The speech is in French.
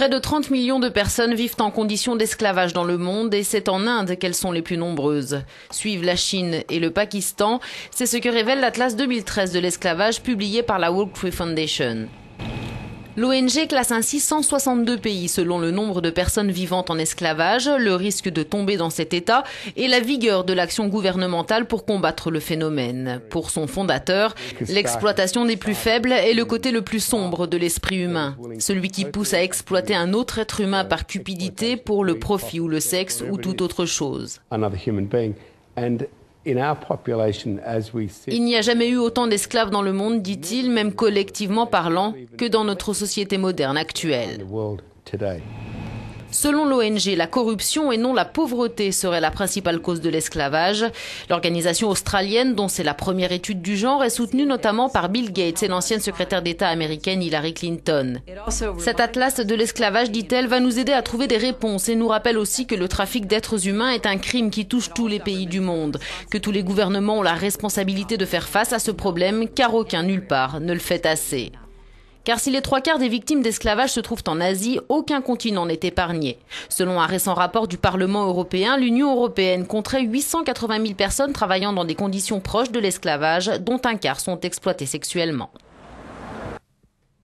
Près de 30 millions de personnes vivent en conditions d'esclavage dans le monde et c'est en Inde qu'elles sont les plus nombreuses. Suivent la Chine et le Pakistan. C'est ce que révèle l'Atlas 2013 de l'esclavage publié par la Walk Free Foundation. L'ONG classe ainsi 162 pays selon le nombre de personnes vivantes en esclavage, le risque de tomber dans cet état et la vigueur de l'action gouvernementale pour combattre le phénomène. Pour son fondateur, l'exploitation des plus faibles est le côté le plus sombre de l'esprit humain, celui qui pousse à exploiter un autre être humain par cupidité pour le profit ou le sexe ou toute autre chose. Il n'y a jamais eu autant d'esclaves dans le monde, dit-il, même collectivement parlant, que dans notre société moderne actuelle. Selon l'ONG, la corruption et non la pauvreté serait la principale cause de l'esclavage. L'organisation australienne, dont c'est la première étude du genre, est soutenue notamment par Bill Gates et l'ancienne secrétaire d'État américaine Hillary Clinton. Cet atlas de l'esclavage, dit-elle, va nous aider à trouver des réponses et nous rappelle aussi que le trafic d'êtres humains est un crime qui touche tous les pays du monde, que tous les gouvernements ont la responsabilité de faire face à ce problème, car aucun nulle part ne le fait assez. Car si les 3/4 des victimes d'esclavage se trouvent en Asie, aucun continent n'est épargné. Selon un récent rapport du Parlement européen, l'Union européenne compterait 880 000 personnes travaillant dans des conditions proches de l'esclavage, dont un quart sont exploitées sexuellement.